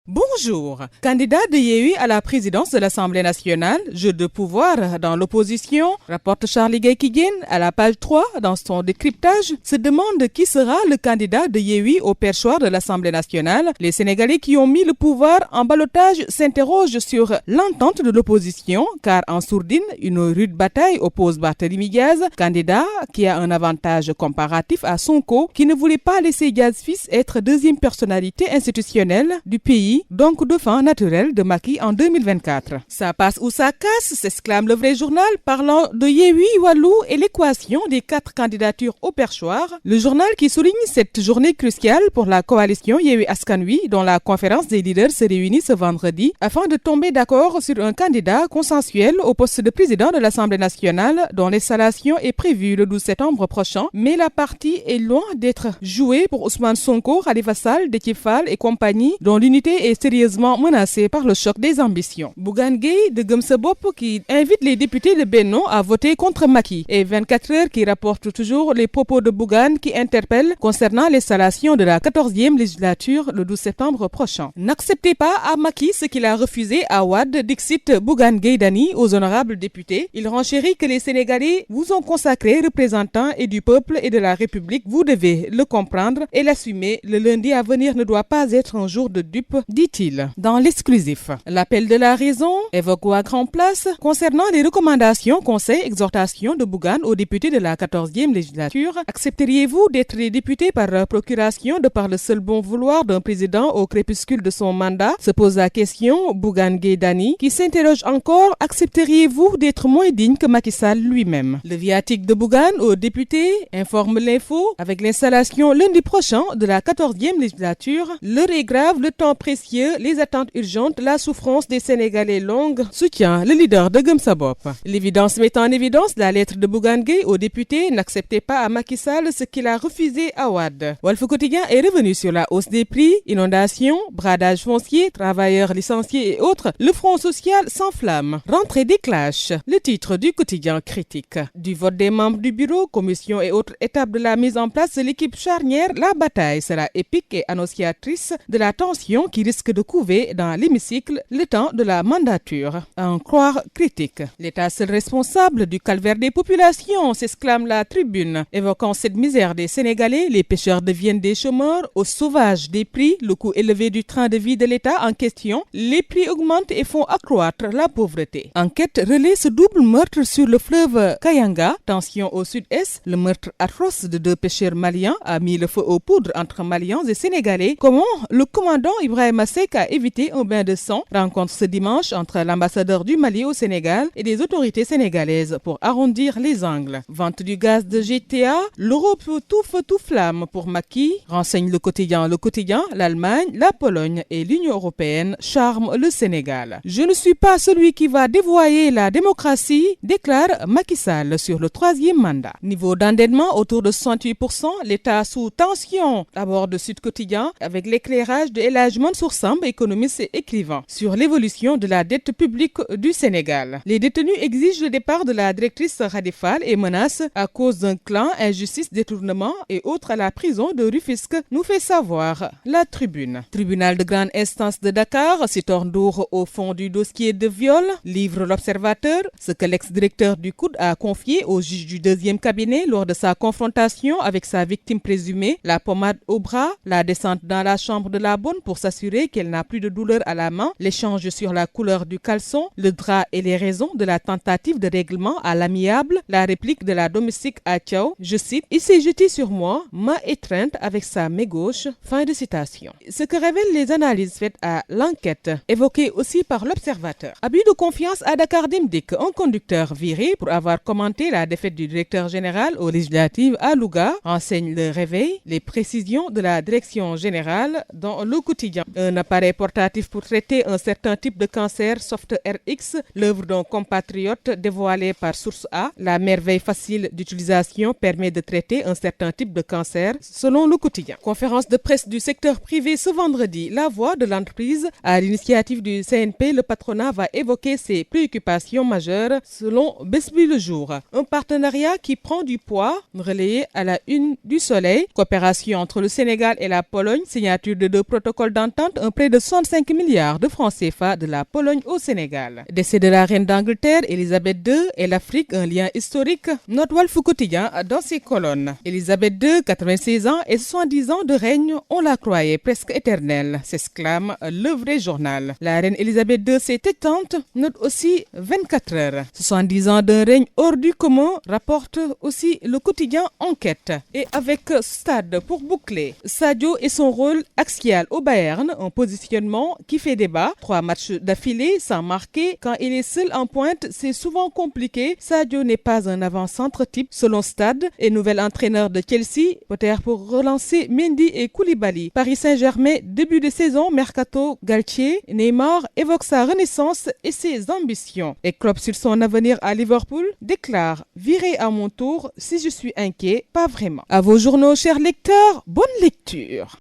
Bonjour. Candidat de Yewwi à la présidence de l'Assemblée nationale, jeu de pouvoir dans l'opposition, rapporte Charlie Gueye à la page 3 dans son décryptage, se demande qui sera le candidat de Yewwi au perchoir de l'Assemblée nationale. Les Sénégalais qui ont mis le pouvoir en ballottage s'interrogent sur l'entente de l'opposition, car en sourdine, une rude bataille oppose Barthélémy Diaz, candidat qui a un avantage comparatif à Sonko, qui ne voulait pas laisser Diaz fils être deuxième personnalité institutionnelle du pays, donc dauphin naturel de Macky en 2024. Ça passe ou ça casse, s'exclame le vrai journal, parlant de Yewwi Wallu et l'équation des 4 candidatures au perchoir. Le journal qui souligne cette journée cruciale pour la coalition Yewwi Askan Wi, dont la conférence des leaders se réunit ce vendredi afin de tomber d'accord sur un candidat consensuel au poste de président de l'Assemblée nationale, dont l'installation est prévue le 12 septembre prochain. Mais la partie est loin d'être jouée pour Ousmane Sonko, Khalifa Sall, Déthié Fall et compagnie, dont l'unité est sérieusement menacée par le choc des ambitions. Bougane Gueye de Gëm Sa Bopp qui invite les députés de Benno à voter contre Macky, et 24 heures qui rapporte toujours les propos de Bougane qui interpellent concernant l'installation de la 14e législature le 12 septembre prochain. N'acceptez pas à Macky ce qu'il a refusé à Wade, dixit Bougane Gueye Dany aux honorables députés. Il renchérit que les Sénégalais vous ont consacré représentants et du peuple et de la République. Vous devez le comprendre et l'assumer. Le lundi à venir ne doit pas être un jour de dupe, dit-il. Dans l'exclusif, l'appel de la raison évoque à grand place concernant les recommandations, conseils, exhortations de Bougane aux députés de la 14e législature. Accepteriez-vous d'être les députés par procuration de par le seul bon vouloir d'un président au crépuscule de son mandat? Se pose la question Bougane Gueye Dany qui s'interroge encore. Accepteriez-vous d'être moins digne que Macky Sall lui-même? Le viatique de Bougane aux députés informe l'info. Avec l'installation lundi prochain de la 14e législature, l'heure est grave, le temps précieux, les attentes urgentes, la souffrance des Sénégalais longue, soutient le leader de Gëm Sa Bopp. L'évidence met en évidence la lettre de Bougane Gueye aux députés. N'acceptez pas à Macky Sall ce qu'il a refusé à Wade. Walf Quotidien est revenu sur la hausse des prix, inondations, bradage foncier, travailleurs licenciés et autres. Le front social s'enflamme. Rentrée des clashs. Le titre du quotidien critique. Du vote des membres du bureau, commission et autres étapes de la mise en place de l'équipe charnière, la bataille sera épique et annonciatrice de la tension qui risque de couver dans l'hémicycle le temps de la mandature. À en croire critique. L'État seul responsable du calvaire des populations, s'exclame la tribune. Évoquant cette misère des Sénégalais, les pêcheurs deviennent des chômeurs, au sauvage des prix, le coût élevé du train de vie de l'État en question, les prix augmentent et font accroître la pauvreté. Enquête relaie ce double meurtre sur le fleuve Kayanga, tension au sud-est, le meurtre atroce de 2 pêcheurs maliens a mis le feu aux poudres entre Maliens et Sénégalais. Comment le commandant Ibrahima Seck a évité un bain de sang? Rencontre ce dimanche entre l'ambassadeur du Mali au Sénégal et des autorités sénégalaises pour arrondir les angles. Vente du gaz de GTA, l'Europe tout feu tout flamme pour Macky, renseigne le quotidien. Le quotidien, l'Allemagne, la Pologne et l'Union européenne charment le Sénégal. Je ne suis pas celui qui va dévoyer la démocratie, déclare Macky Sall sur le 3e mandat. Niveau d'endettement autour de 68%, l'État sous tension. D'abord de Sud Quotidien avec l'éclairage de El Hadj Mansour Samb, économiste et écrivain, sur l'évolution de la dette publique du Sénégal. Les détenus exigent le départ de la directrice Khady Fall et menacent à cause d'un clan, injustice, détournement et autres à la prison de Rufisque, nous fait savoir la tribune. Tribunal de grande instance de Dakar, Sitor au fond du dossier de viol, livre l'Observateur, ce que l'ex-directeur du COUD a confié au juge du 2e cabinet lors de sa confrontation avec sa victime présumée, la pommade au bras, la descente dans la chambre de la bonne pour s'assurer qu'elle n'a plus de douleur à la main, l'échange sur la couleur du caleçon, le drap et les raisons de la tentative de règlement à l'amiable, la réplique de la domestique à Thiaw, je cite, il s'est jeté sur moi, main étreinte avec sa main gauche, fin de citation. Ce que révèlent les analyses faites à l'enquête, évoquées aussi par l'Observateur. Abus de confiance à Dakar Dem Dikk, un conducteur viré pour avoir commenté la défaite du directeur général aux législatives à Louga, renseigne le réveil, les précisions de la direction générale dans le quotidien. Un appareil portatif pour traiter un certain type de cancer, Soft RX, l'œuvre d'un compatriote dévoilée par Source A. La merveille facile d'utilisation permet de traiter un certain type de cancer, selon le quotidien. Conférence de presse du secteur privé ce vendredi. La voix de l'entreprise, à l'initiative du CNP, le patronat va évoquer ses préoccupations majeures, selon Besbi Le Jour. Un partenariat qui prend du poids, relayé à la une du Soleil. Coopération entre le Sénégal et la Pologne, signature de 2 protocoles d'entente représente un prêt de 65 milliards de francs CFA de la Pologne au Sénégal. Décès de la reine d'Angleterre, Elisabeth II, et l'Afrique, un lien historique. Note Walf Quotidien dans ses colonnes. Elisabeth II, 86 ans et 70 ans de règne, on la croyait presque éternelle, s'exclame le vrai journal. La reine Elisabeth II s'est éteinte, note aussi 24 heures. 70 ans d'un règne hors du commun, rapporte aussi le quotidien Enquête. Et avec Stade pour boucler, Sadio et son rôle axial au Bayern, un positionnement qui fait débat. 3 matchs d'affilée sans marquer. Quand il est seul en pointe, c'est souvent compliqué. Sadio n'est pas un avant-centre type selon Stade et nouvel entraîneur de Chelsea, peut-être pour relancer Mendy et Koulibaly. Paris Saint-Germain, début de saison, mercato Galtier, Neymar évoque sa renaissance et ses ambitions. Et Klopp sur son avenir à Liverpool déclare: virez à mon tour, si je suis inquiet, pas vraiment. À vos journaux, chers lecteurs, bonne lecture.